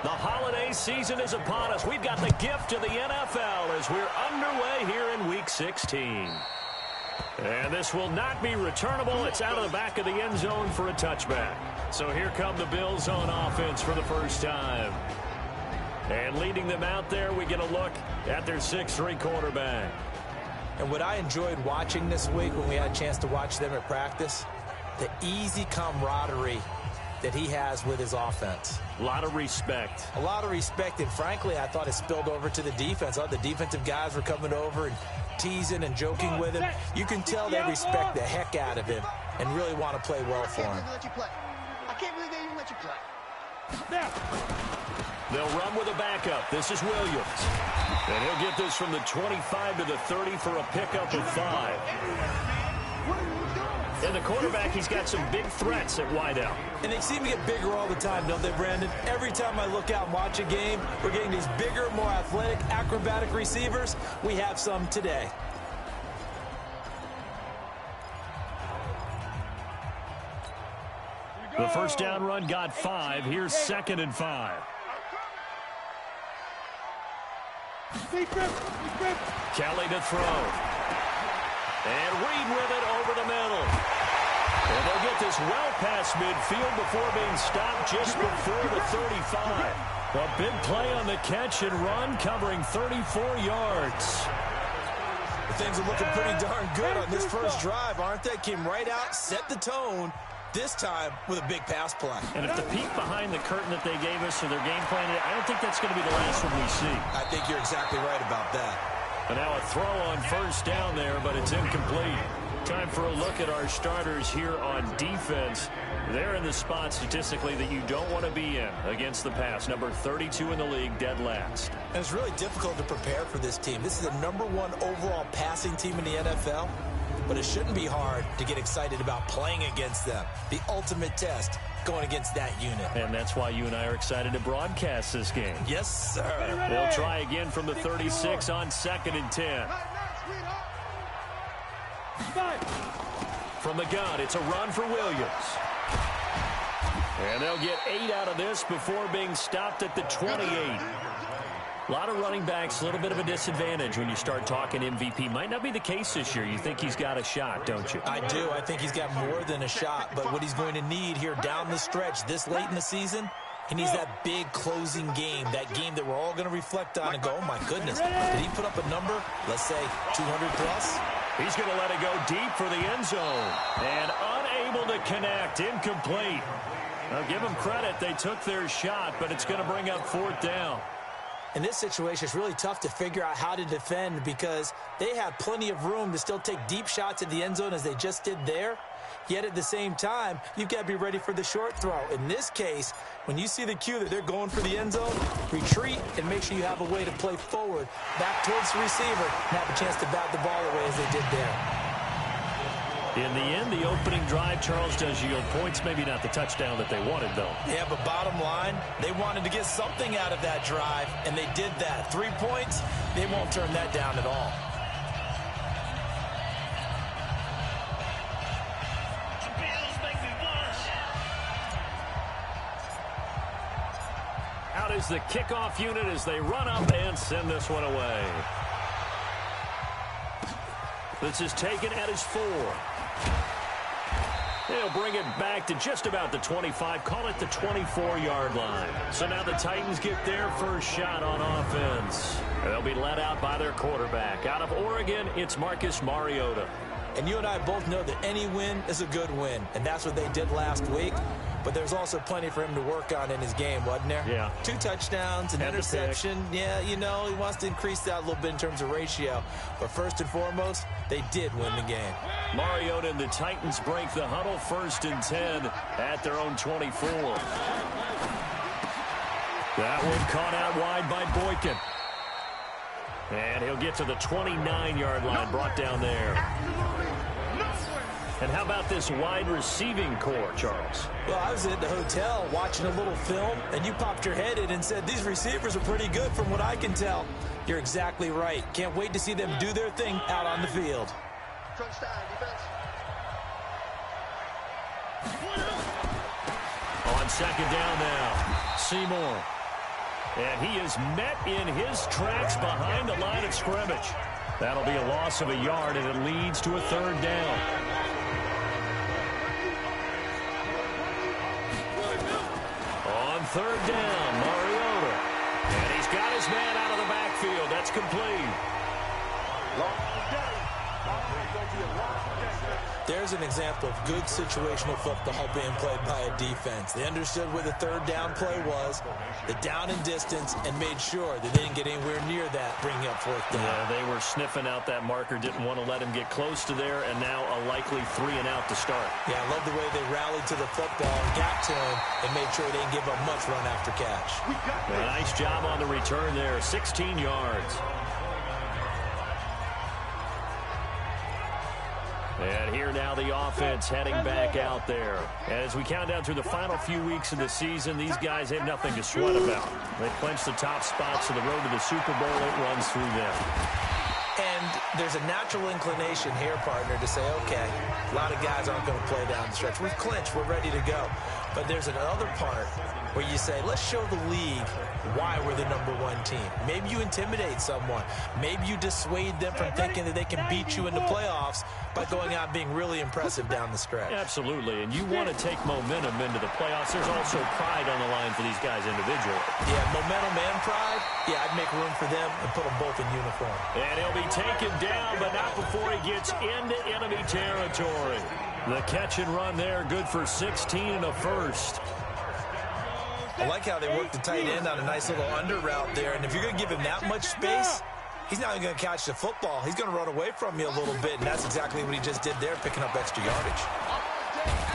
The holiday season is upon us. We've got the gift of the NFL as we're underway here in Week 16. And this will not be returnable. It's out of the back of the end zone for a touchback. So here come the Bills on offense for the first time. And leading them out there, we get a look at their 6'3" quarterback. And what I enjoyed watching this week when we had a chance to watch them at practice, the easy camaraderie that he has with his offense. A lot of respect. A lot of respect, and frankly, I thought it spilled over to the defense. I thought the defensive guys were coming over and teasing and joking with him. You can tell they respect the heck out of him and really want to play well for him. I can't believe they even let you play. They'll run with a backup. This is Williams. And he'll get this from the 25 to the 30 for a pickup of 5. And the quarterback, he's got some big threats at wideout. And they seem to get bigger all the time, don't they, Brandon? Every time I look out and watch a game, we're getting these bigger, more athletic, acrobatic receivers. We have some today. The first down run got 5. Here's 2nd and 5. Kelly to throw. And Reed with it over the middle. And they'll get this well past midfield before being stopped just before the 35. A big play on the catch and run, covering 34 yards. Things are looking pretty darn good on this first drive, aren't they? Came right out, set the tone, this time with a big pass play. And if the peek behind the curtain that they gave us for their game plan, I don't think that's going to be the last one we see. I think you're exactly right about that. And now a throw on first down there, but it's incomplete. Time for a look at our starters here on defense. They're in the spot statistically that you don't want to be in against the pass. Number 32 in the league, dead last. And it's really difficult to prepare for this team. This is the #1 overall passing team in the NFL. But it shouldn't be hard to get excited about playing against them. The ultimate test going against that unit. And that's why you and I are excited to broadcast this game. Yes, sir. They'll try again from the 36 on 2nd and 10. From the gun, it's a run for Williams. And they'll get 8 out of this before being stopped at the 28. A lot of running backs, a little bit of a disadvantage when you start talking MVP. Might not be the case this year. You think he's got a shot, don't you? I do. I think he's got more than a shot. But what he's going to need here down the stretch this late in the season, he needs that big closing game, that game that we're all going to reflect on and go, oh, my goodness, did he put up a number, let's say, 200 plus? He's going to let it go deep for the end zone. And unable to connect, incomplete. Now, give them credit. They took their shot, but it's going to bring up 4th down. In this situation, it's really tough to figure out how to defend because they have plenty of room to still take deep shots at the end zone as they just did there. Yet at the same time, you've got to be ready for the short throw. In this case, when you see the cue that they're going for the end zone, retreat and make sure you have a way to play forward, back towards the receiver, and have a chance to bat the ball away as they did there. In the end, the opening drive, Charles, does yield points. Maybe not the touchdown that they wanted, though. Yeah, but bottom line, they wanted to get something out of that drive, and they did that. 3 points, they won't turn that down at all. Out is the kickoff unit as they run up and send this one away. This is taken at his 4. They'll bring it back to just about the 25. Call it the 24-yard line. So now the Titans get their first shot on offense. They'll be led out by their quarterback. Out of Oregon, it's Marcus Mariota. And you and I both know that any win is a good win. And that's what they did last week. But there's also plenty for him to work on in his game, wasn't there? Yeah. 2 touchdowns, an interception. Yeah, you know, he wants to increase that a little bit in terms of ratio. But first and foremost, they did win the game. Mariota and the Titans break the huddle, 1st and 10 at their own 24. That one caught out wide by Boykin. And he'll get to the 29-yard line, brought down there. And how about this wide receiving core, Charles? Well, I was at the hotel watching a little film, and you popped your head in and said, these receivers are pretty good from what I can tell. You're exactly right. Can't wait to see them do their thing out on the field. On 2nd down now, Seymour. And he is met in his tracks behind the line of scrimmage. That'll be a loss of a yard, and it leads to a third down. On third down, Mariota. And he's got his man out of the backfield. That's complete. There's an example of good situational football being played by a defense. They understood where the third down play was, the down and distance, and made sure they didn't get anywhere near that, bringing up fourth down. Yeah, they were sniffing out that marker, didn't want to let him get close to there, and now a likely 3 and out to start. Yeah, I love the way they rallied to the football and got to him and made sure they didn't give up much run after catch. Nice job on the return there, 16 yards. And here now the offense heading back out there. As we count down through the final few weeks of the season, these guys have nothing to sweat about. They clinched the top spots of the road to the Super Bowl. It runs through them. And there's a natural inclination here, partner, to say, okay, a lot of guys aren't going to play down the stretch. We've clinched. We're ready to go. But there's another part where you say, let's show the league why we're the #1 team. Maybe you intimidate someone. Maybe you dissuade them from thinking that they can beat you in the playoffs by going out and being really impressive down the stretch. Absolutely, and you want to take momentum into the playoffs. There's also pride on the line for these guys individually. Yeah, momentum and pride, yeah, I'd make room for them and put them both in uniform. And he'll be taken down, but not before he gets into enemy territory. The catch and run there, good for 16 and a first. I like how they work the tight end on a nice little under route there. And if you're going to give him that much space, he's not even going to catch the football. He's going to run away from you a little bit, and that's exactly what he just did there, picking up extra yardage.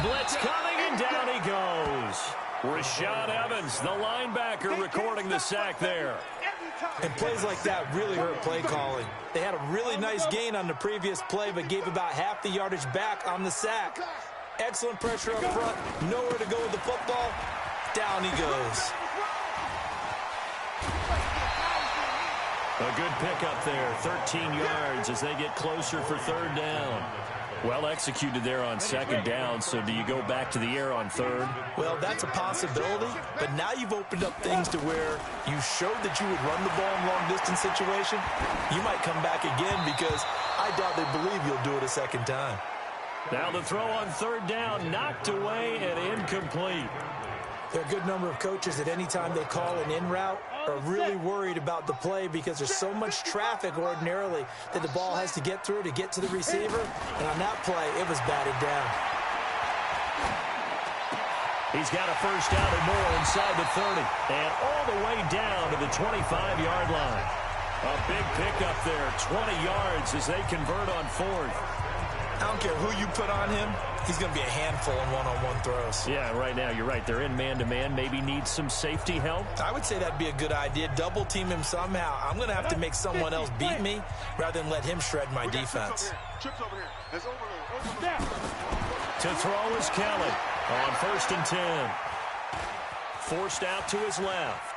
Blitz coming, and down he goes. Rashad Evans, the linebacker, recording the sack there. And plays like that really hurt play calling. They had a really nice gain on the previous play, but gave about half the yardage back on the sack. Excellent pressure up front, nowhere to go with the football. Down he goes. A good pickup there, 13 yards as they get closer for third down. Well executed there on second down, so do you go back to the air on third? Well, that's a possibility, but now you've opened up things to where you showed that you would run the ball in long-distance situation. You might come back again because I doubt they believe you'll do it a second time. Now the throw on third down, knocked away and incomplete. There are a good number of coaches that any time they call an in route are really worried about the play because there's so much traffic ordinarily that the ball has to get through to get to the receiver. And on that play, it was batted down. He's got a first down or more inside the 30 and all the way down to the 25-yard line. A big pickup there, 20 yards as they convert on fourth. I don't care who you put on him. He's going to be a handful in one-on-one throws. Yeah, right now, you're right. They're in man-to-man. Maybe needs some safety help. I would say that'd be a good idea. Double team him somehow. I'm going to have to make someone else beat me rather than let him shred my defense. To throw is Kelly on 1st and 10. Forced out to his left.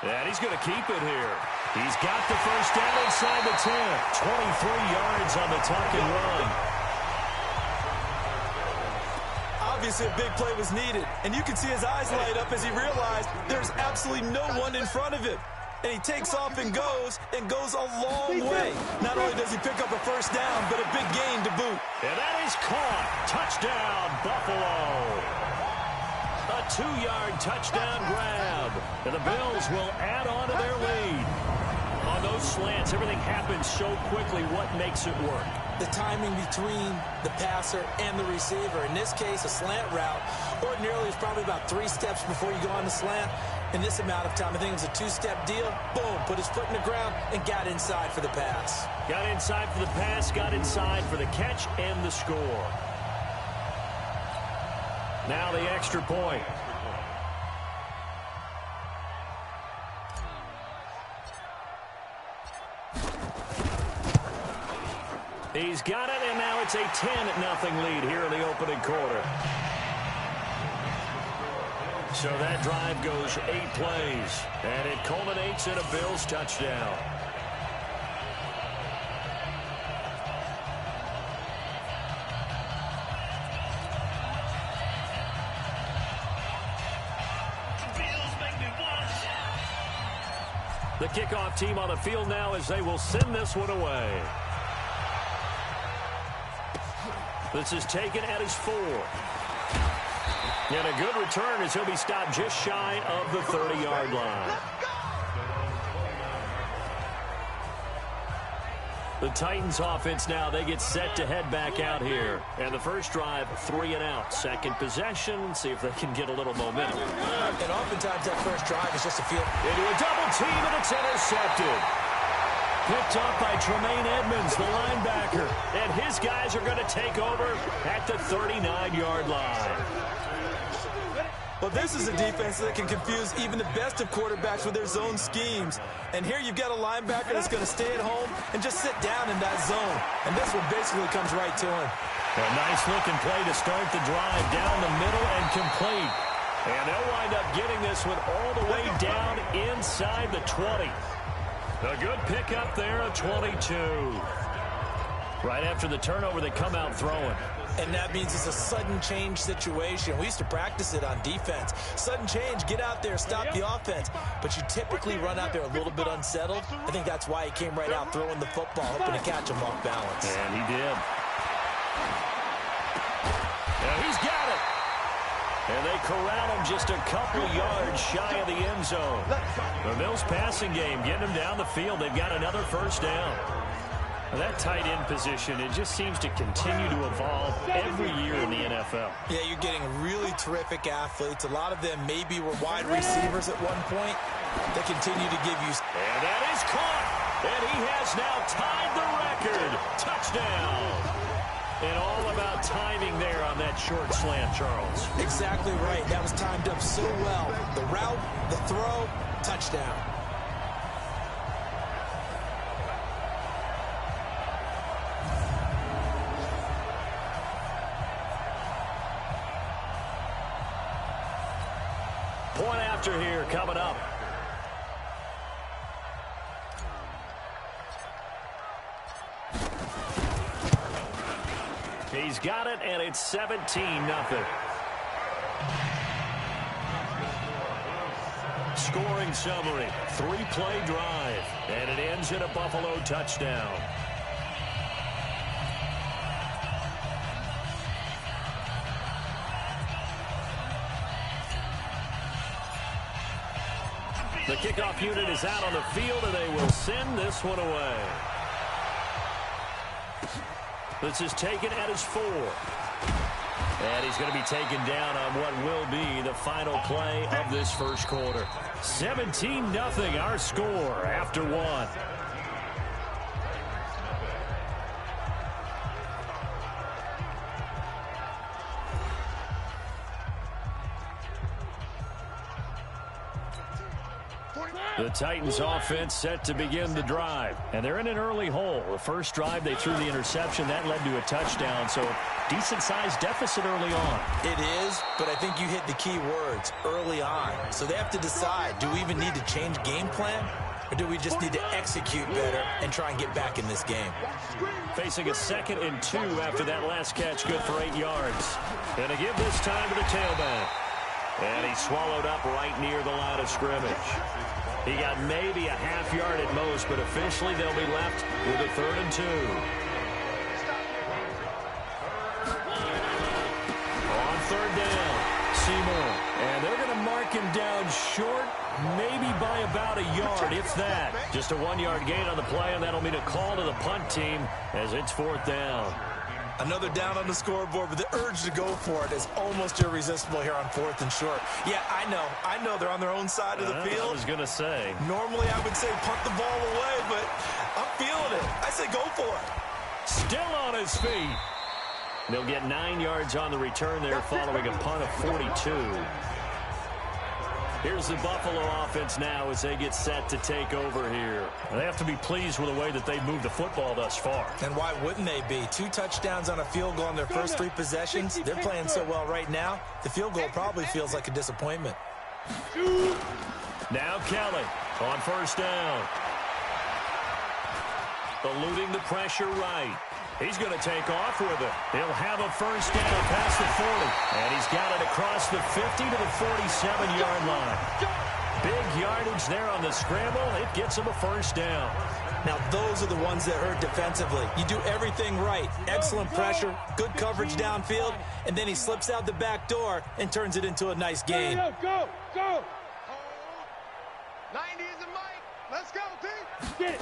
And he's going to keep it here. He's got the first down inside the 10. 23 yards on the tuck and run. Obviously, a big play was needed, and you can see his eyes light up as he realized there's absolutely no one in front of him. And he takes off and goes a long way. Not only does he pick up a first down, but a big gain to boot. And that is caught. Touchdown, Buffalo. A 2-yard touchdown grab. And the Bills will add on to their lead. On those slants, everything happens so quickly. What makes it work? The timing between the passer and the receiver. In this case, a slant route. Ordinarily, it's probably about 3 steps before you go on the slant. In this amount of time, I think it was a 2-step deal. Boom, put his foot in the ground and got inside for the pass. Got inside for the pass, got inside for the catch and the score. Now the extra point. He's got it, and now it's a 10-0 lead here in the opening quarter. So that drive goes 8 plays, and it culminates in a Bills touchdown. The kickoff team on the field now as they will send this one away. This is taken at his 4. And a good return as he'll be stopped just shy of the 30-yard line. The Titans offense now, they get set to head back out here. And the first drive, 3 and out. Second possession, see if they can get a little momentum. And oftentimes that first drive is just a field. Into a double team, and it's intercepted. Picked up by Tremaine Edmonds, the linebacker. And his guys are going to take over at the 39-yard line. Well, this is a defense that can confuse even the best of quarterbacks with their zone schemes. And here you've got a linebacker that's going to stay at home and just sit down in that zone. And this one basically comes right to him. A nice-looking play to start the drive down the middle and complete. And they'll wind up getting this one all the way down inside the 20. A good pickup there, a 22. Right after the turnover, they come out throwing. And that means it's a sudden change situation. We used to practice it on defense. Sudden change, get out there, stop the offense. But you typically run out there a little bit unsettled. I think that's why he came right out throwing the football, hoping to catch him off balance. And he did. And he's got it. And they corral him just a couple yards shy of the end zone. The Mills passing game getting him down the field. They've got another first down. That tight end position, it just seems to continue to evolve every year in the NFL. Yeah, you're getting really terrific athletes. A lot of them maybe were wide receivers at one point. They continue to give you... And that is caught. And he has now tied the record. Touchdown. And all about timing there on that short slant, Charles. Exactly right. That was timed up so well. The route, the throw, touchdown. Point after here coming up. He's got it, and it's 17-0. Scoring summary, 3-play drive, and it ends in a Buffalo touchdown. The kickoff unit is out on the field, and they will send this one away. This is taken at his 4. And he's going to be taken down on what will be the final play of this first quarter. 17-0 our score after 1. The Titans offense set to begin the drive. And they're in an early hole. The first drive, they threw the interception. That led to a touchdown. So decent-sized deficit early on. It is, but I think you hit the key words, early on. So they have to decide, do we even need to change game plan? Or do we just need to execute better and try and get back in this game? Facing a 2nd and 2 after that last catch, good for 8 yards. And to give this time to the tailback. And he swallowed up right near the line of scrimmage. He got maybe a half yard at most, but officially they'll be left with a 3rd and 2. On 3rd down, Seymour. And they're going to mark him down short, maybe by about a yard, if that. Just a 1-yard gain on the play, and that'll mean a call to the punt team as it's 4th down. Another down on the scoreboard, but the urge to go for it is almost irresistible here on 4th and short. Yeah, I know they're on their own side of the field. I was going to say. Normally I would say punt the ball away, but I'm feeling it. I say go for it. Still on his feet. They'll get 9 yards on the return there following a punt of 42. Here's the Buffalo offense now as they get set to take over here. They have to be pleased with the way that they've moved the football thus far. And why wouldn't they be? 2 touchdowns on a field goal in their first 3 possessions. They're playing so well right now, the field goal probably feels like a disappointment. Now Kelly on 1st down. Eluding the pressure right. He's going to take off with it. He'll have a 1st down past the 40. And he's got it across the 50 to the 47-yard line. Big yardage there on the scramble. It gets him a first down. Now, those are the ones that hurt defensively. You do everything right. Excellent pressure, good coverage downfield, and then he slips out the back door and turns it into a nice gain. Go! 90 is a mic. Let's go, team. Get it.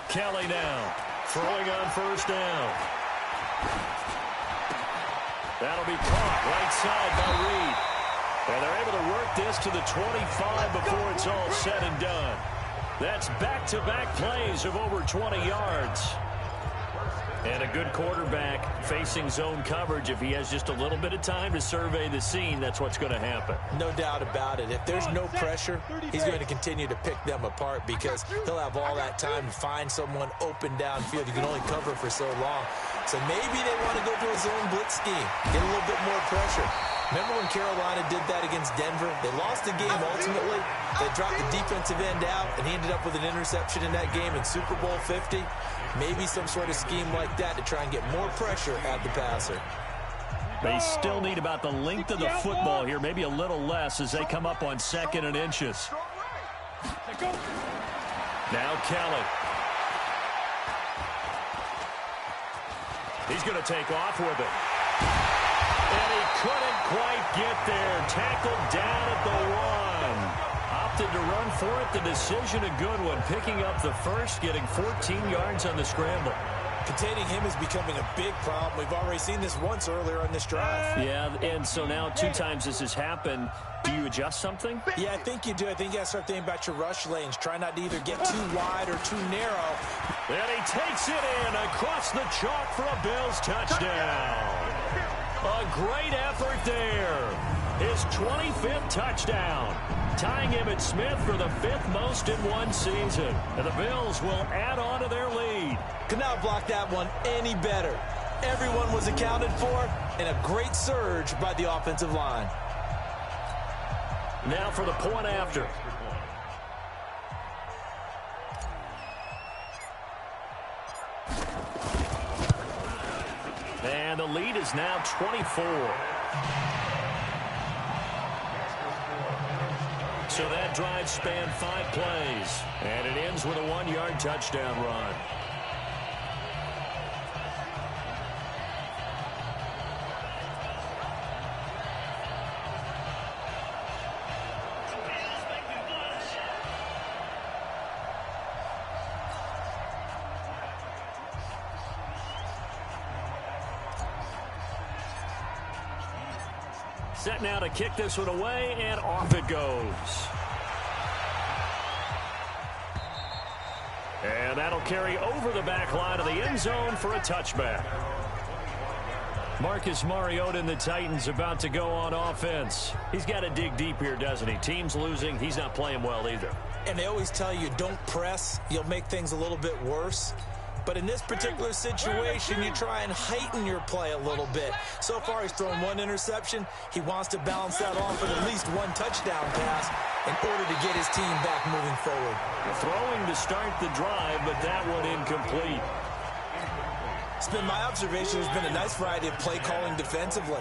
Kelly now throwing on first down. That'll be caught right side by Reed. And they're able to work this to the 25 before it's all said and done. That's back-to-back plays of over 20 yards. And a good quarterback facing zone coverage. If he has just a little bit of time to survey the scene, that's what's going to happen. No doubt about it. If there's no pressure, he's going to continue to pick them apart because he'll have all that time to find someone open downfield. You can only cover for so long. So maybe they want to go to a zone blitz scheme, get a little bit more pressure. Remember when Carolina did that against Denver? They lost the game ultimately. They dropped the defensive end out, and he ended up with an interception in that game in Super Bowl 50. Maybe some sort of scheme like that to try and get more pressure at the passer. They still need about the length of the football here, maybe a little less as they come up on 2nd and inches. Now Kelly. He's going to take off with it. And he couldn't quite get there. Tackled down at the 1. Opted to run for it. The decision a good one. Picking up the first, getting 14 yards on the scramble. Containing him is becoming a big problem. We've already seen this once earlier on this drive. Yeah, and so now 2 times this has happened. Do you adjust something? Yeah, I think you do. I think you got to start thinking about your rush lanes. Try not to either get too wide or too narrow. And he takes it in across the chalk for a Bills touchdown. A great effort there. His 25th touchdown. Tying him at Smith for the 5th most in one season. And the Bills will add on to their lead. Could not block that one any better. Everyone was accounted for, and a great surge by the offensive line. Now for the point after. And the lead is now 24. So that drive spanned 5 plays. And it ends with a 1-yard touchdown run. Set now to kick this one away, and off it goes. And that'll carry over the back line of the end zone for a touchback. Marcus Mariota and the Titans about to go on offense. He's got to dig deep here, doesn't he? Team's losing. He's not playing well either. And they always tell you, don't press. You'll make things a little bit worse. But in this particular situation, you try and heighten your play a little bit. So far, he's thrown 1 interception. He wants to balance that off with at least 1 touchdown pass in order to get his team back moving forward. Throwing to start the drive, but that one incomplete. It's been my observation. There's been a nice variety of play calling defensively.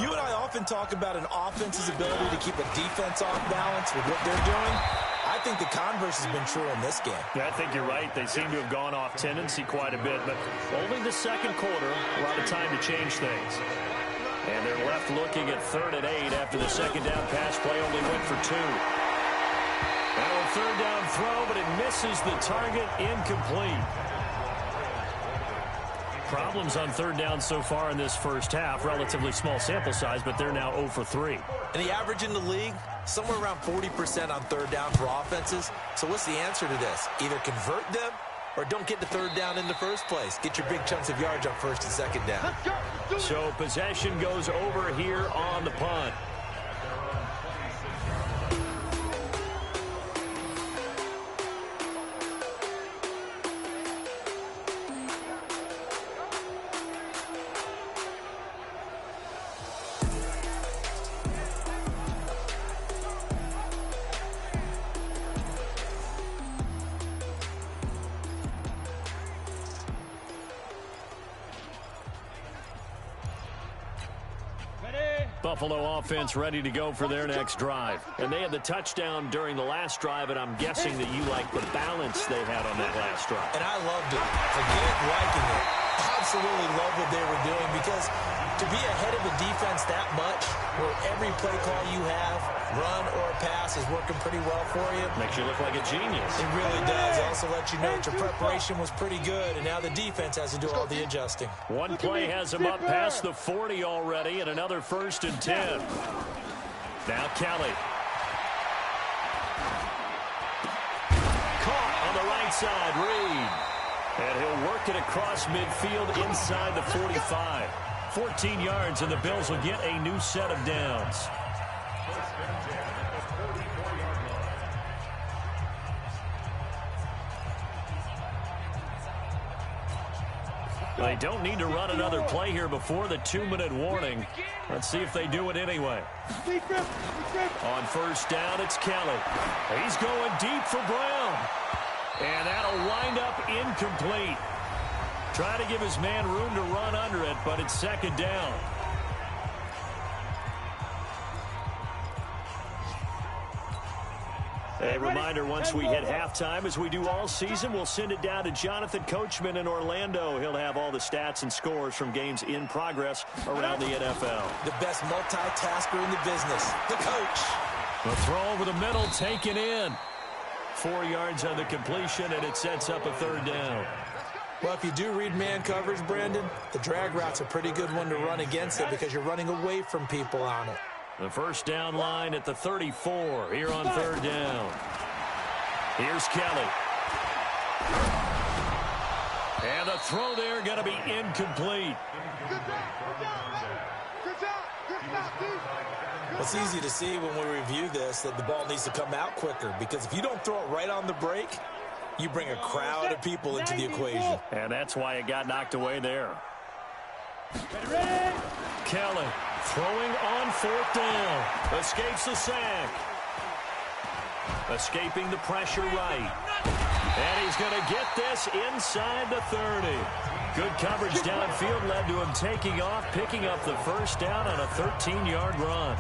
You and I often talk about an offense's ability to keep a defense off balance with what they're doing. I think the converse has been true in this game. Yeah, I think you're right. They seem to have gone off tendency quite a bit, but only the second quarter, a lot of time to change things. And they're left looking at 3rd and 8 after the second down pass play only went for 2. Now a 3rd down throw, but it misses the target, incomplete. Problems on 3rd down so far in this first half. Relatively small sample size, but they're now 0 for 3. And the average in the league, somewhere around 40% on 3rd down for offenses. So what's the answer to this? Either convert them or don't get to 3rd down in the first place. Get your big chunks of yards on 1st and 2nd down. So possession goes over here on the punt. Ready? Buffalo offense ready to go for their next drive. And they had the touchdown during the last drive, and I'm guessing that you like the balance they had on that last drive. And I loved it. Forget liking it. Absolutely love what they were doing, because to be ahead of a defense that much, where every play call you have, run or pass, is working pretty well for you. Makes you look like a genius. It really does. Also lets you know that your preparation was pretty good, and now the defense has to do all the adjusting. One play has him up past the 40 already, and another 1st and 10. Now Kelly. Caught on the right side, Reed. And he'll work it across midfield inside the 45. 14 yards, and the Bills will get a new set of downs. They don't need to run another play here before the 2-minute warning. Let's see if they do it anyway. On 1st down, it's Kelly. He's going deep for Brown. And that'll wind up incomplete. Try to give his man room to run under it, but it's 2nd down. A reminder, once we hit halftime, as we do all season, we'll send it down to Jonathan Coachman in Orlando. He'll have all the stats and scores from games in progress around the NFL. The best multitasker in the business, the coach. The throw over the middle, taken in. 4 yards on the completion, and it sets up a 3rd down. Well, if you do read man coverage, Brandon, the drag route's a pretty good one to run against it, because you're running away from people on it. The 1st down line at the 34 here on 3rd down. Here's Kelly. And the throw there going to be incomplete. It's easy to see when we review this that the ball needs to come out quicker, because if you don't throw it right on the break, you bring a crowd of people into the equation. And that's why it got knocked away there. Kelly throwing on 4th down. Escapes the sack. Escaping the pressure right. And he's going to get this inside the 30. Good coverage downfield led to him taking off, picking up the 1st down on a 13-yard run.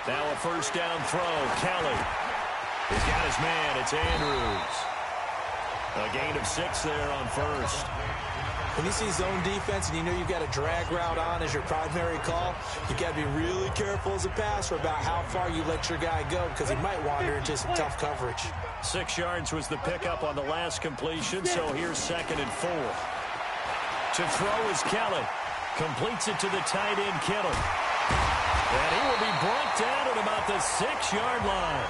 Now a 1st down throw. Kelly. He's got his man. It's Andrews. A gain of 6 there on 1st. When you see zone defense and you know you've got a drag route on as your primary call, you got to be really careful as a passer about how far you let your guy go, because he might wander into some tough coverage. 6 yards was the pickup on the last completion, so here's 2nd and 4. To throw is Kelly. Completes it to the tight end, Kittle. And he will be brought down at about the 6-yard line.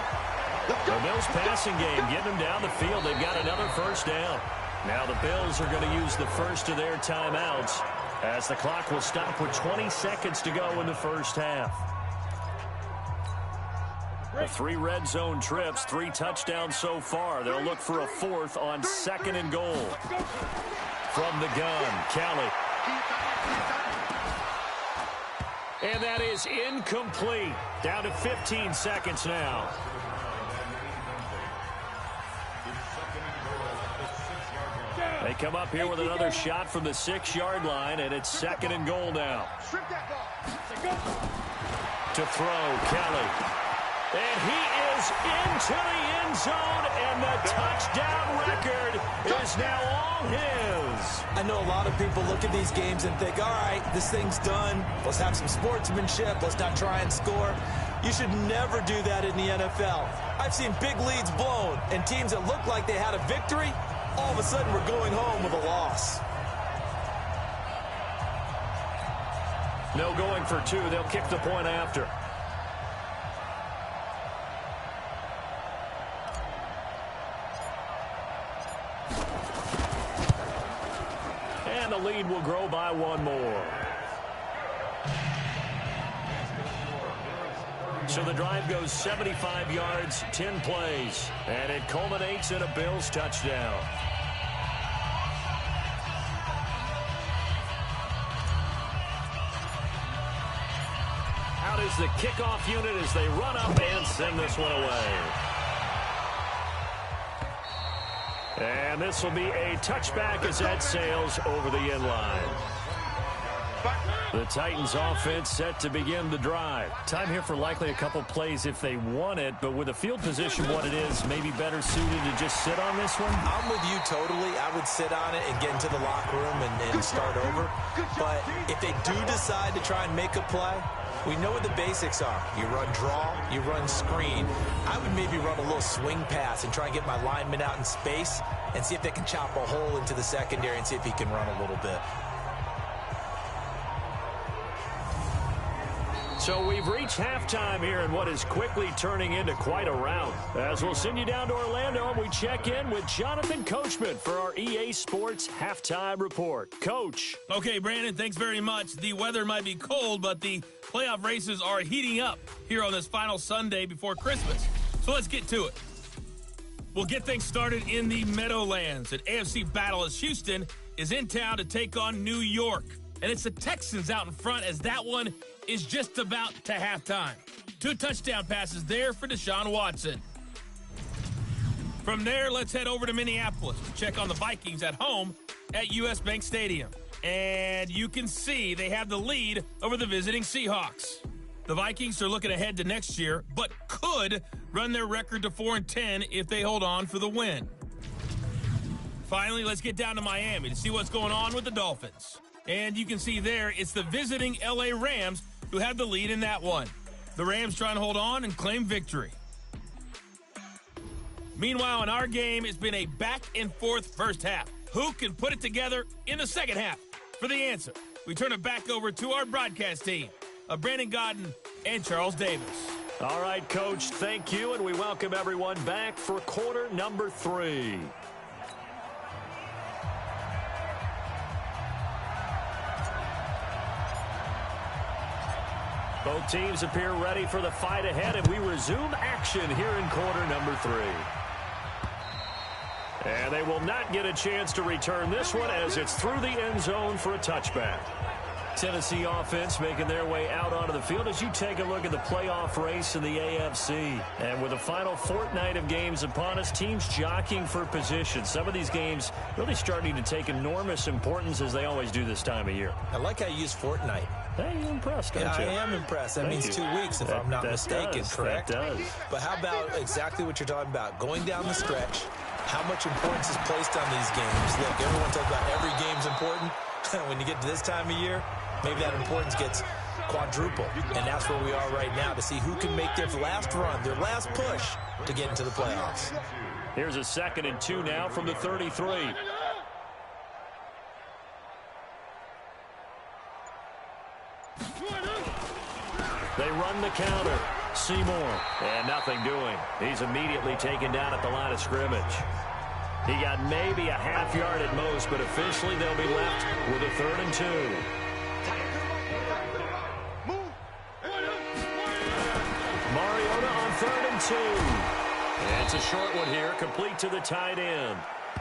The Bills passing game getting them down the field. They've got another 1st down. Now the Bills are going to use the first of their timeouts, as the clock will stop with 20 seconds to go in the 1st half. The 3 red zone trips, 3 touchdowns so far. They'll look for a 4th on 2nd and goal. From the gun, Kelly. And that is incomplete. Down to 15 seconds now. They come up here with another shot from the 6-yard line, and it's 2nd and goal now. To throw, Kelly. And he is into the end zone, and the touchdown record is now all his. I know a lot of people look at these games and think, all right, this thing's done. Let's have some sportsmanship. Let's not try and score. You should never do that in the NFL. I've seen big leads blown, and teams that look like they had a victory, all of a sudden we're going home with a loss. No going for 2. They'll kick the point after. And the lead will grow by 1 more. So the drive goes 75 yards, 10 plays, and it culminates in a Bills touchdown. Out is the kickoff unit as they run up and send this one away. And this will be a touchback as that sails over the end line. The Titans offense set to begin the drive. Time here for likely a couple plays if they want it, but with the field position what it is, maybe better suited to just sit on this one? I'm with you totally. I would sit on it and get into the locker room and start over. But if they do decide to try and make a play, we know what the basics are. You run draw, you run screen. I would maybe run a little swing pass and try and get my lineman out in space and see if they can chop a hole into the secondary and see if he can run a little bit. So we've reached halftime here in what is quickly turning into quite a rout. As we'll send you down to Orlando, we check in with Jonathan Coachman for our EA Sports Halftime Report. Coach. Okay, Brandon, thanks very much. The weather might be cold, but the playoff races are heating up here on this final Sunday before Christmas. So let's get to it. We'll get things started in the Meadowlands. An AFC battle as Houston is in town to take on New York. And it's the Texans out in front as that one is just about to halftime. 2 touchdown passes there for Deshaun Watson. From there, let's head over to Minneapolis to check on the Vikings at home at US Bank Stadium. And you can see they have the lead over the visiting Seahawks. The Vikings are looking ahead to next year, but could run their record to 4-10 if they hold on for the win. Finally, let's get down to Miami to see what's going on with the Dolphins. And you can see there, it's the visiting LA Rams who have the lead in that one. The Rams trying to hold on and claim victory. Meanwhile, in our game, it's been a back-and-forth first half. Who can put it together in the second half? For the answer, we turn it back over to our broadcast team of Brandon Godden and Charles Davis. All right, Coach, thank you, and we welcome everyone back for quarter number 3. Both teams appear ready for the fight ahead, and we resume action here in quarter number 3. And they will not get a chance to return this one as it's through the end zone for a touchback. Tennessee offense making their way out onto the field as you take a look at the playoff race in the AFC. And with the final fortnight of games upon us, teams jockeying for position. Some of these games really starting to take enormous importance as they always do this time of year. I like how you use fortnight. Hey, you're impressed, aren't you? I am impressed. That means 2 weeks, if I'm not mistaken, correct? That does. But how about exactly what you're talking about? Going down the stretch, how much importance is placed on these games? Look, everyone talks about every game's important. When you get to this time of year, maybe that importance gets quadrupled. And that's where we are right now to see who can make their last run, their last push to get into the playoffs. Here's a 2nd and 2 now from the 33. They run the counter. Seymour, and nothing doing. He's immediately taken down at the line of scrimmage. He got maybe a half yard at most, but officially they'll be left with a 3rd and 2. Mariota on 3rd and 2. And it's a short one here, complete to the tight end.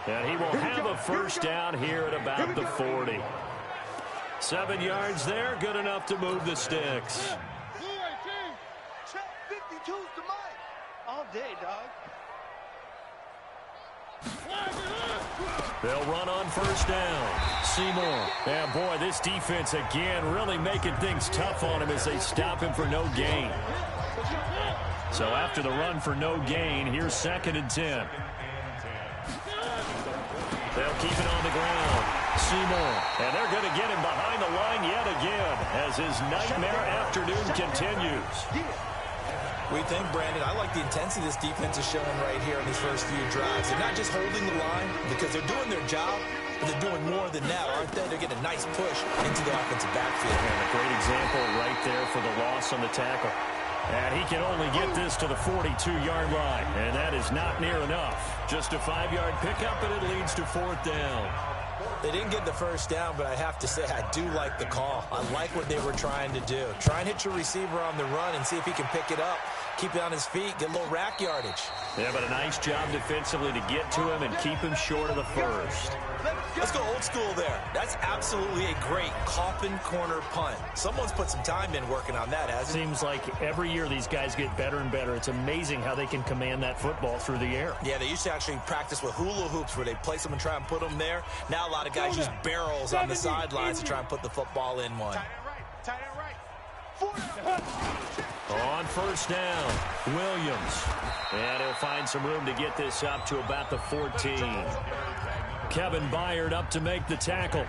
And he will have a first down here at about the 40. 7 yards there, good enough to move the sticks. 52's to mine. All day, dog. They'll run on first down. Seymour. And boy, this defense again really making things tough on him as they stop him for no gain. So after the run for no gain, here's 2nd and 10. They'll keep it on the ground. Seymour. And they're going to get him behind the line yet again as his nightmare afternoon continues. We think, Brandon, I like the intensity this defense is showing right here in these first few drives. They're not just holding the line because they're doing their job, but they're doing more than that, aren't they? They're getting a nice push into the offensive backfield. And a great example right there for the loss on the tackle. And he can only get this to the 42-yard line, and that is not near enough. Just a 5-yard pickup, and it leads to 4th down. They didn't get the first down, but I have to say I do like the call. I like what they were trying to do. Try and hit your receiver on the run and see if he can pick it up, keep it on his feet, get a little rack yardage. Yeah, but a nice job defensively to get to him and keep him short of the first. Let's go old school there. That's absolutely a great coffin corner punt. Someone's put some time in working on that, hasn't it? Seems like every year these guys get better and better. It's amazing how they can command that football through the air. Yeah, they used to actually practice with hula hoops where they place them and try and put them there. Now a lot of guys use barrels on the sidelines to try and put the football in one. Tight end right. On first down, Williams. And he'll find some room to get this up to about the 14. Kevin Byard up to make the tackle.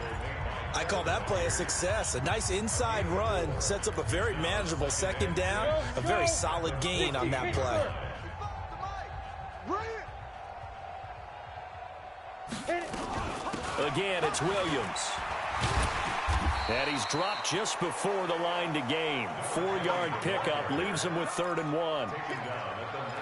I call that play a success. A nice inside run sets up a very manageable second down. A very solid gain on that play. Again, it's Williams. And he's dropped just before the line to gain. 4-yard pickup leaves him with 3rd and 1.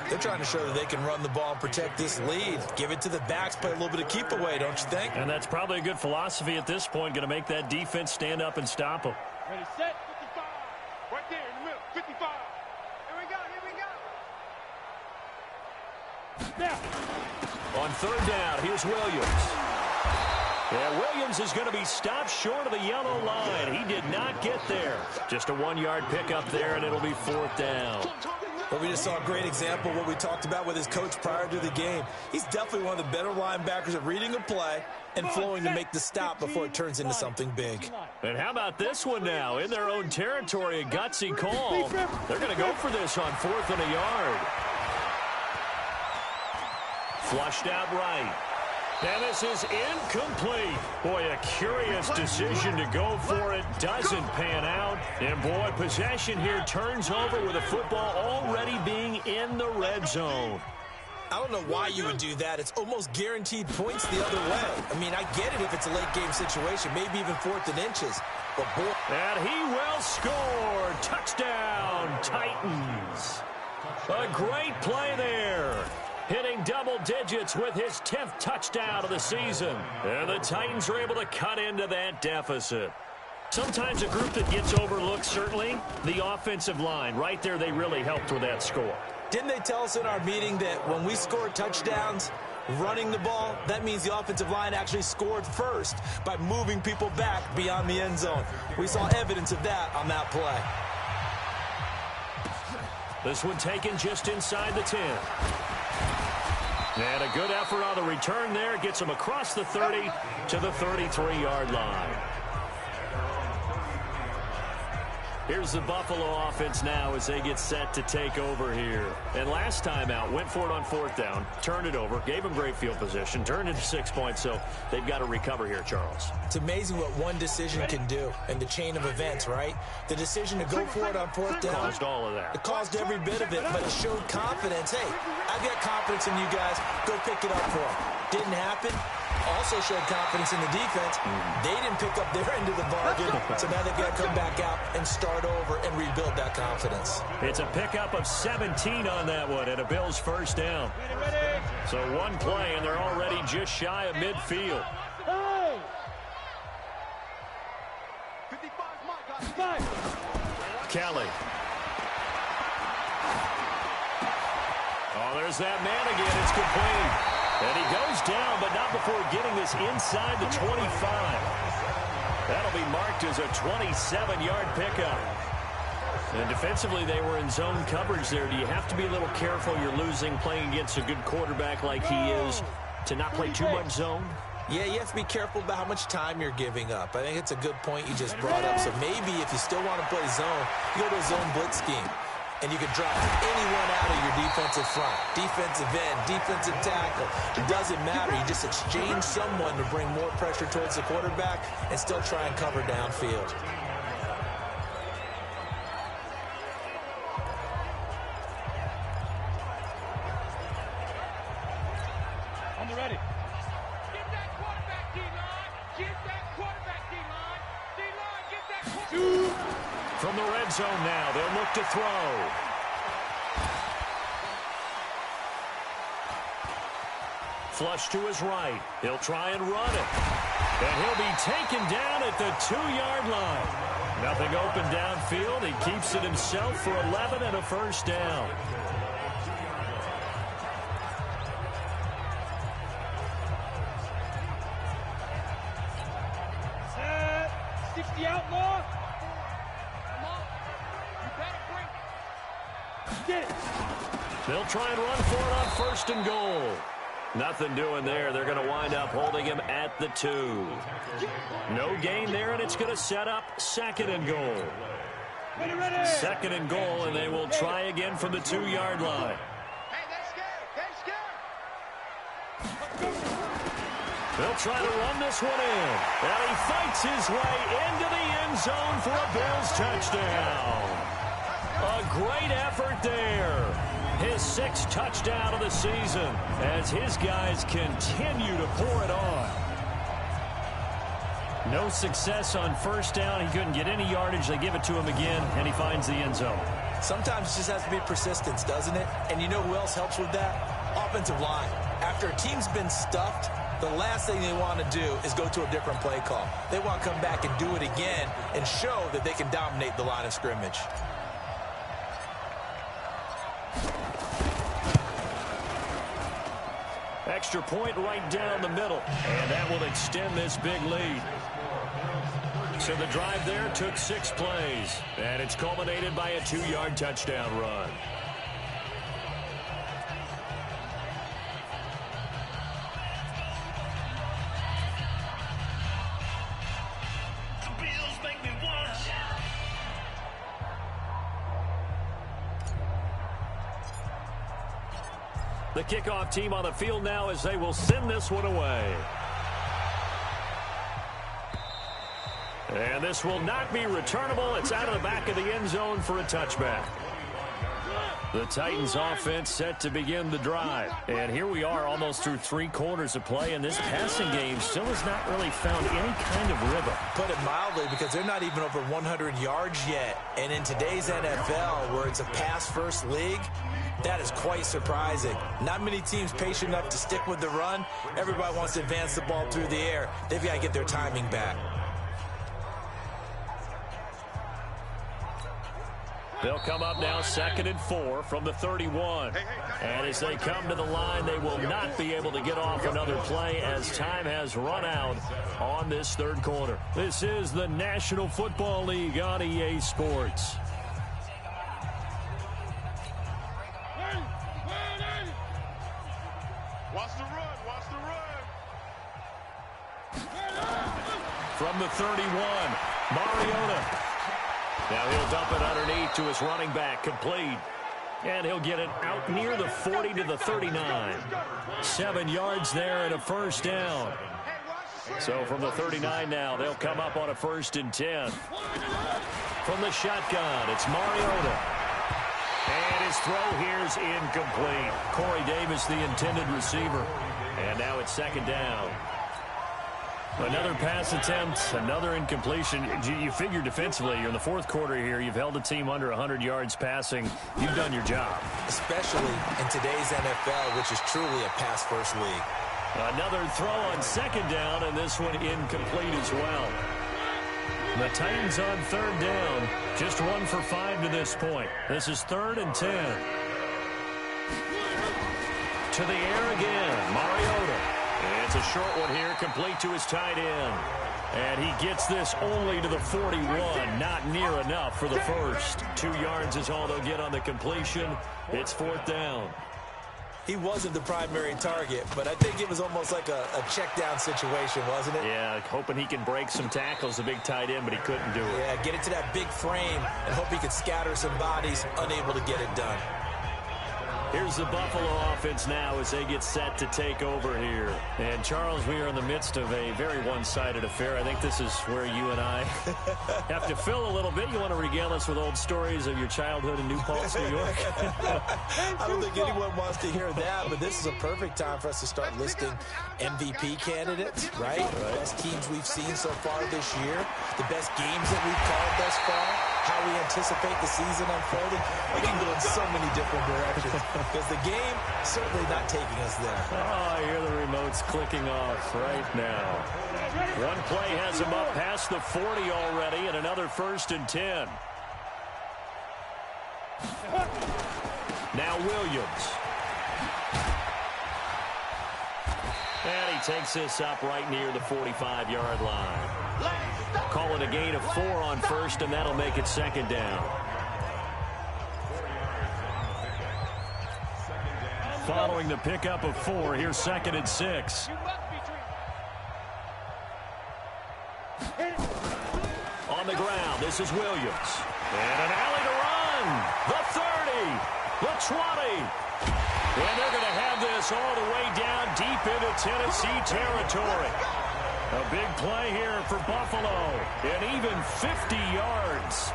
They're trying to show that they can run the ball and protect this lead. Give it to the backs, play a little bit of keep away, don't you think? And that's probably a good philosophy at this point, going to make that defense stand up and stop them. Ready, set, 55. Right there in the middle, 55. Here we go. Now. On 3rd down, here's Williams. Yeah, Williams is going to be stopped short of the yellow line. He did not get there. Just a 1-yard pickup there, and it'll be 4th down. But we just saw a great example of what we talked about with his coach prior to the game. He's definitely one of the better linebackers at reading a play and flowing to make the stop before it turns into something big. And how about this one now? In their own territory, a gutsy call. They're going to go for this on 4th and a yard. Flushed out right. And this is incomplete. Boy, a curious decision to go for it. Doesn't pan out. And, boy, possession here turns over with a football already being in the red zone. I don't know why you would do that. It's almost guaranteed points the other way. I mean, I get it if it's a late-game situation, maybe even 4th and inches. But, boy. And he will score. Touchdown, Titans. A great play there. Hitting double digits with his 10th touchdown of the season. And the Titans are able to cut into that deficit. Sometimes a group that gets overlooked, certainly, the offensive line. Right there, they really helped with that score. Didn't they tell us in our meeting that when we score touchdowns running the ball, that means the offensive line actually scored first by moving people back beyond the end zone? We saw evidence of that on that play. This one taken just inside the 10. And a good effort on the return there. Gets him across the 30 to the 33-yard line. Here's the Buffalo offense now as they get set to take over here. And last time out, went for it on 4th down, turned it over, gave them great field position, turned it to 6 points, so they've got to recover here, Charles. It's amazing what one decision can do in the chain of events, right? The decision to go for it on 4th down. Caused all of that. It caused every bit of it, but it showed confidence. Hey, I've got confidence in you guys. Go pick it up for them. Didn't happen. Also showed confidence in the defense. They didn't pick up their end of the bargain, so now they've got to come back out and start over and rebuild that confidence. It's a pickup of 17 on that one and a Bills first down. So one play, and they're already just shy of midfield. Kelly. Oh, there's that man again. It's complete. And he goes down, but not before getting this inside the 25. That'll be marked as a 27-yard pickup. And defensively, they were in zone coverage there. Do you have to be a little careful? You're losing, playing against a good quarterback like he is, to not play too much zone? Yeah, you have to be careful about how much time you're giving up. I think it's a good point you just brought up. So maybe if you still want to play zone, you go to a zone blitz scheme. And you can drop anyone out of your defensive front, defensive end, defensive tackle. It doesn't matter. You just exchange someone to bring more pressure towards the quarterback and still try and cover downfield. On the ready. Get that quarterback, D-line. Get that quarterback, D-line. D-line, get that quarterback. From the red zone now, they'll look to throw. Flush to his right. He'll try and run it. And he'll be taken down at the 2-yard line. Nothing open downfield. He keeps it himself for 11 and a first down. the outlaw. Come on. You better bring it. Get it. They'll try and run for it on first and goal. Nothing doing there. They're going to wind up holding him at the 2. No gain there, and it's going to set up second and goal. Second and goal, and they will try again from the 2-yard line. Hey, they're scared. They're scared. They'll try to run this one in. And he fights his way into the end zone for a Bills touchdown. A great effort there. His 6th touchdown of the season as his guys continue to pour it on. No success on first down. He couldn't get any yardage. They give it to him again, and he finds the end zone. Sometimes it just has to be persistence, doesn't it? And you know who else helps with that? Offensive line. After a team's been stuffed, the last thing they want to do is go to a different play call. They want to come back and do it again and show that they can dominate the line of scrimmage. Extra point right down the middle, and that will extend this big lead. So the drive there took 6 plays, and it's culminated by a 2-yard touchdown run. The kickoff team on the field now as they will send this one away. And this will not be returnable. It's out of the back of the end zone for a touchback. The Titans offense set to begin the drive. And here we are almost through 3 quarters of play, and this passing game still has not really found any kind of rhythm. Put it mildly, because they're not even over 100 yards yet. And in today's NFL, where it's a pass-first league, that is quite surprising. Not many teams patient enough to stick with the run. Everybody wants to advance the ball through the air. They've got to get their timing back. They'll come up now 2nd and 4 from the 31. And as they come to the line, they will not be able to get off another play as time has run out on this 3rd quarter. This is the National Football League on EA Sports. Watch the run. Watch the run. From the 31, Mariota. Now he'll dump it underneath to his running back, complete. And he'll get it out near the 40 to the 39. 7 yards there and a first down. So from the 39 now, they'll come up on a 1st and 10. From the shotgun, it's Mariota. And his throw here is incomplete. Corey Davis, the intended receiver. And now it's 2nd down. Another pass attempt, another incompletion. You figure defensively, you're in the 4th quarter here. You've held the team under 100 yards passing. You've done your job. Especially in today's NFL, which is truly a pass-first league. Another throw on 2nd down, and this one incomplete as well. The Titans on 3rd down. Just 1 for 5 to this point. This is 3rd and 10. To the air again, Mariota. It's a short one here, complete to his tight end. And he gets this only to the 41, not near enough for the first. 2 yards is all they'll get on the completion. It's 4th down. He wasn't the primary target, but I think it was almost like a check-down situation, wasn't it? Yeah, hoping he can break some tackles, the big tight end, but he couldn't do it. Yeah, get it to that big frame and hope he could scatter some bodies, unable to get it done. Here's the Buffalo offense now as they get set to take over here. And, Charles, we are in the midst of a very one-sided affair. I think this is where you and I have to fill a little bit. You want to regale us with old stories of your childhood in New Paltz, New York? I don't think anyone wants to hear that, but this is a perfect time for us to start listing MVP candidates, right? Best teams we've seen so far this year, the best games that we've called thus far, how we anticipate the season unfolding. We can go in so many different directions. Because the game certainly not taking us there. Oh, I hear the remotes clicking off right now. One play has him up past the 40 already, and another 1st and 10. Now Williams. And he takes this up right near the 45-yard line. Call it a gain of 4 on first, and that'll make it second down. Following the pickup of 4, here's 2nd and 6. On the ground, this is Williams. And an alley to run. The 30, the 20. And they're going to have this all the way down deep into Tennessee territory. A big play here for Buffalo. And even 50 yards.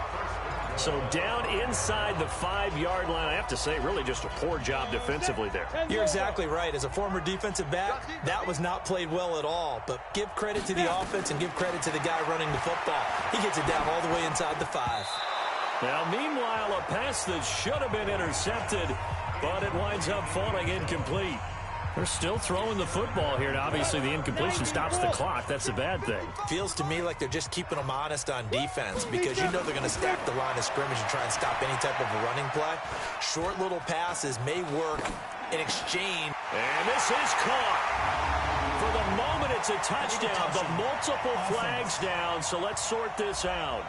So down inside the 5-yard line. I have to say, really just a poor job defensively there. You're exactly right. As a former defensive back, that was not played well at all. But give credit to the offense and give credit to the guy running the football. He gets it down all the way inside the 5. Now, meanwhile, a pass that should have been intercepted, but it winds up falling incomplete. They're still throwing the football here, and obviously the incompletion stops the clock. That's a bad thing. Feels to me like they're just keeping them honest on defense because you know they're going to stack the line of scrimmage and try and stop any type of a running play. Short little passes may work in exchange. And this is caught. For the moment, it's a touchdown. The multiple flags down, so let's sort this out.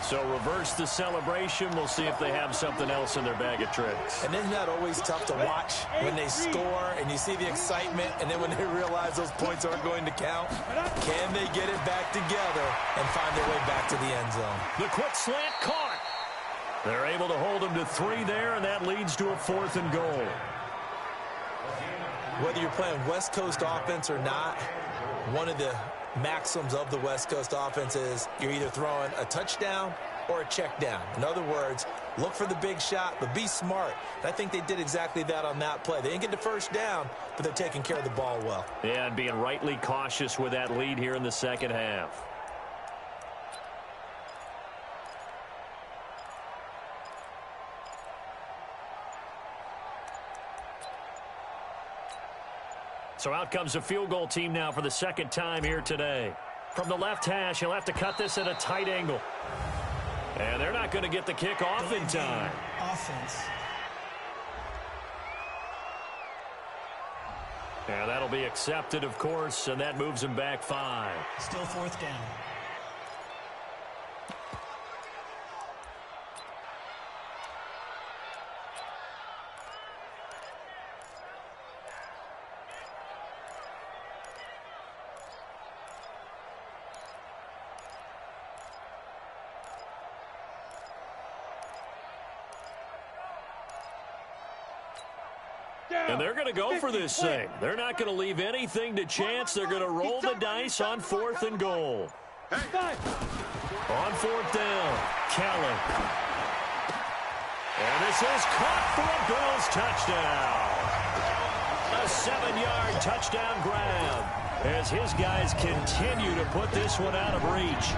So reverse the celebration. We'll see if they have something else in their bag of tricks. And isn't that always tough to watch when they score and you see the excitement and then when they realize those points aren't going to count? Can they get it back together and find their way back to the end zone? The quick slant caught. They're able to hold them to 3 there, and that leads to a 4th and goal. Whether you're playing West Coast offense or not, one of the maxims of the West Coast offense is you're either throwing a touchdown or a check down. In other words, look for the big shot, but be smart. And I think they did exactly that on that play. They didn't get the first down, but they're taking care of the ball well. Yeah, and being rightly cautious with that lead here in the second half. So out comes the field goal team now for the second time here today. From the left hash, he'll have to cut this at a tight angle. And they're not going to get the kick off in time. Offense. And that'll be accepted, of course, and that moves him back 5. Still 4th down. And they're going to go for this thing. They're not going to leave anything to chance. They're going to roll the dice on 4th and goal. On 4th down, Kelly. And this is caught for a Bills touchdown. A 7-yard touchdown grab as his guys continue to put this one out of reach.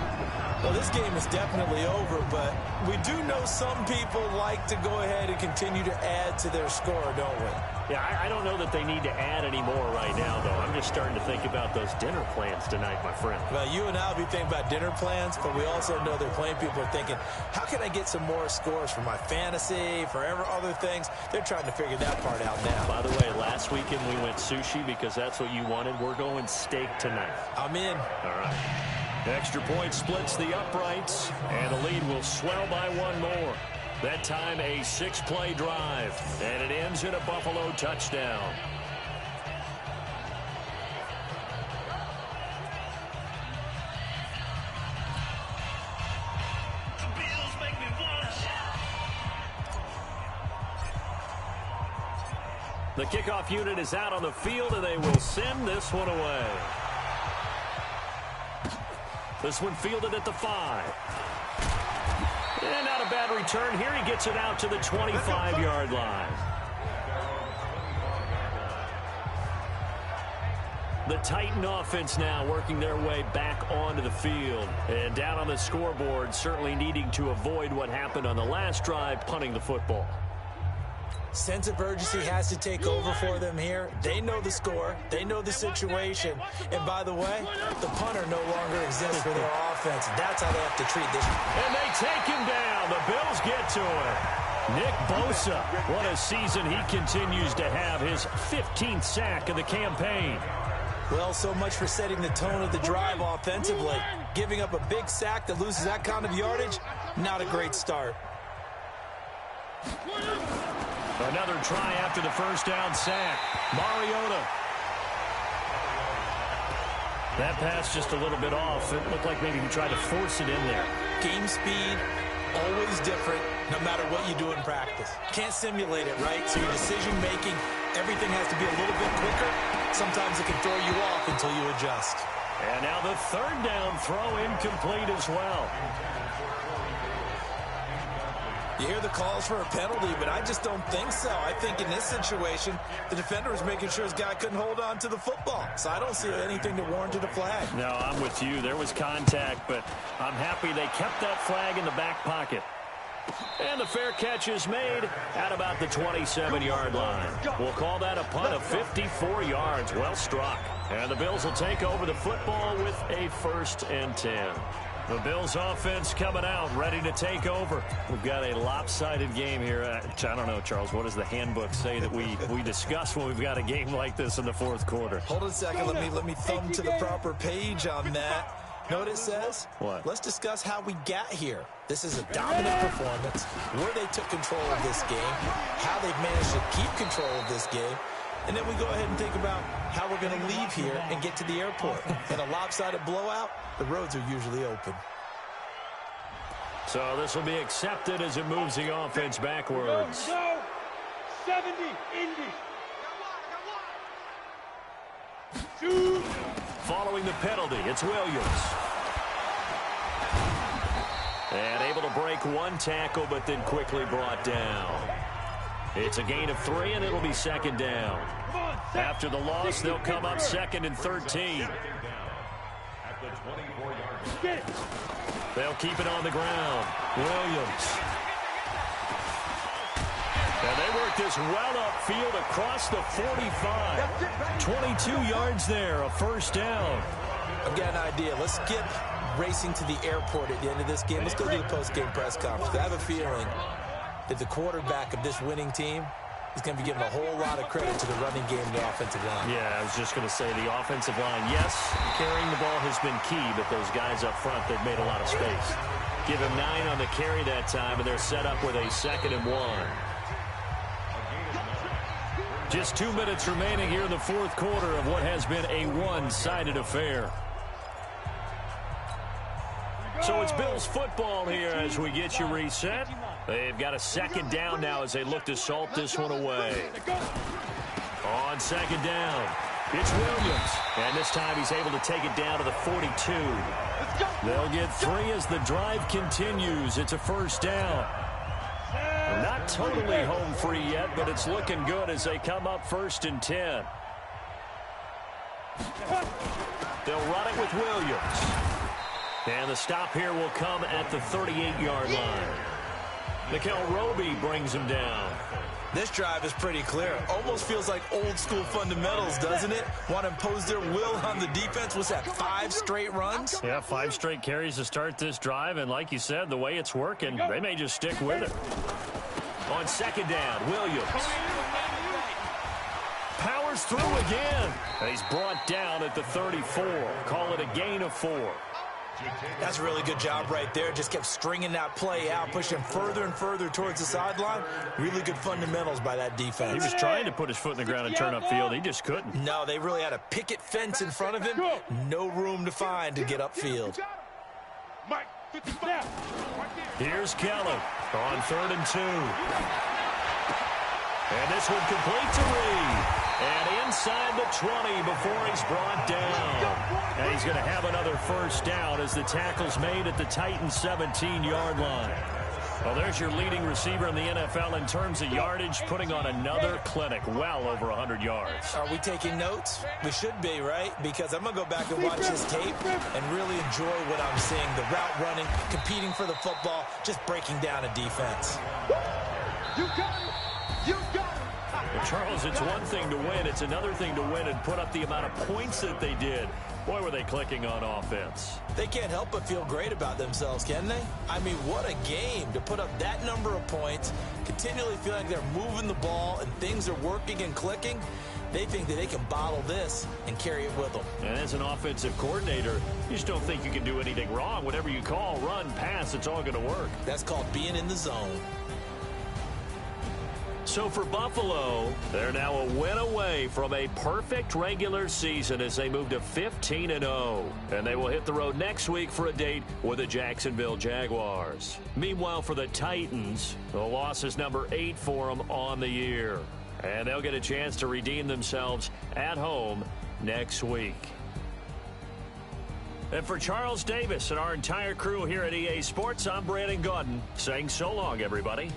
Well, this game is definitely over, but we do know some people like to go ahead and continue to add to their score, don't we? Yeah, I don't know that they need to add any more right now, though. I'm just starting to think about those dinner plans tonight, my friend. Well, you and I will be thinking about dinner plans, but we also know there are plenty of people are thinking, how can I get some more scores for my fantasy, for other things? They're trying to figure that part out now. By the way, last weekend we went sushi because that's what you wanted. We're going steak tonight. I'm in. All right. Extra point splits the uprights, and the lead will swell by 1 more. That time a 6-play drive, and it ends in a Buffalo touchdown. The Bills make me watch. The kickoff unit is out on the field, and they will send this one away. This one fielded at the 5. And not a bad return here. He gets it out to the 25-yard line. The Titan offense now working their way back onto the field. And down on the scoreboard, certainly needing to avoid what happened on the last drive, punting the football. Sense of urgency has to take over for them here. They know the score. They know the situation. And by the way, the punter no longer exists for their offense. That's how they have to treat this. And they take him down. The Bills get to it. Nick Bosa, what a season he continues to have. His 15th sack of the campaign. Well, so much for setting the tone of the drive offensively. Giving up a big sack that loses that kind of yardage, not a great start. Another try after the first down sack. Mariota. That pass just a little bit off. It looked like maybe he tried to force it in there. Game speed, always different, no matter what you do in practice. Can't simulate it, right? So your decision-making, everything has to be a little bit quicker. Sometimes it can throw you off until you adjust. And now the third down throw incomplete as well. You hear the calls for a penalty, but I just don't think so. I think in this situation, the defender was making sure his guy couldn't hold on to the football. So I don't see anything that warranted a flag. No, I'm with you. There was contact, but I'm happy they kept that flag in the back pocket. And the fair catch is made at about the 27-yard line. We'll call that a punt of 54 yards. Well struck. And the Bills will take over the football with a 1st and 10. The Bills offense coming out, ready to take over. We've got a lopsided game here. I don't know, Charles, what does the handbook say that we discuss when we've got a game like this in the fourth quarter? Hold on a second. Let me thumb to the proper page on that. Know what it says? What? Let's discuss how we got here. This is a dominant performance, where they took control of this game, how they've managed to keep control of this game, and then we go ahead and think about how we're going to leave here and get to the airport. In a lopsided blowout, the roads are usually open. So this will be accepted as it moves the offense backwards. Go. 70, Indy. Shoot. Following the penalty, it's Williams. And able to break one tackle, but then quickly brought down. It's a gain of 3, and it'll be 2nd down. After the loss, they'll come up 2nd and 13. They'll keep it on the ground. Williams. And they work this well upfield across the 45. 22 yards there, a 1st down. I've got an idea. Let's skip racing to the airport at the end of this game. Let's go to the post-game press conference. I have a feeling that the quarterback of this winning team is going to be given a whole lot of credit to the running game and the offensive line. Yeah, I was just going to say the offensive line, yes, carrying the ball has been key, but those guys up front, they've made a lot of space. Give him 9 on the carry that time, and they're set up with a 2nd and 1. Just 2 minutes remaining here in the fourth quarter of what has been a one-sided affair. So it's Bills football here as we get you reset. They've got a 2nd down now as they look to salt this one away. On 2nd down, it's Williams. And this time he's able to take it down to the 42. They'll get 3 as the drive continues. It's a 1st down. Not totally home free yet, but it's looking good as they come up 1st and 10. They'll run it with Williams. And the stop here will come at the 38-yard line. Nikhil Roby brings him down. This drive is pretty clear. Almost feels like old-school fundamentals, doesn't it? Want to impose their will on the defense. What's that, 5 straight runs? Yeah, 5 straight carries to start this drive. And like you said, the way it's working, they may just stick with it. On 2nd down, Williams. Powers through again. And he's brought down at the 34. Call it a gain of 4. That's a really good job right there. Just kept stringing that play out, pushing him further and further towards the sideline. Really good fundamentals by that defense. He was trying to put his foot in the ground and turn upfield. He just couldn't. No, they really had a picket fence in front of him. No room to find to get upfield. Here's Keller on 3rd and 2. And this one complete to Reed. And inside the 20 before he's brought down. And he's going to have another 1st down as the tackle's made at the Titans' 17-yard line. Well, there's your leading receiver in the NFL in terms of yardage, putting on another clinic, well over 100 yards. Are we taking notes? We should be, right? Because I'm going to go back and watch this tape and really enjoy what I'm seeing. The route running, competing for the football, just breaking down a defense. You got it! You got it! Well, Charles, it's one thing to win. It's another thing to win and put up the amount of points that they did. Boy, were they clicking on offense. They can't help but feel great about themselves, can they? I mean, what a game to put up that number of points, continually feel like they're moving the ball and things are working and clicking. They think that they can bottle this and carry it with them. And as an offensive coordinator, you just don't think you can do anything wrong. Whatever you call, run, pass, it's all going to work. That's called being in the zone. So for Buffalo, they're now a win away from a perfect regular season as they move to 15-0. And they will hit the road next week for a date with the Jacksonville Jaguars. Meanwhile, for the Titans, the loss is number 8 for them on the year. And they'll get a chance to redeem themselves at home next week. And for Charles Davis and our entire crew here at EA Sports, I'm Brandon Gaudin saying so long, everybody.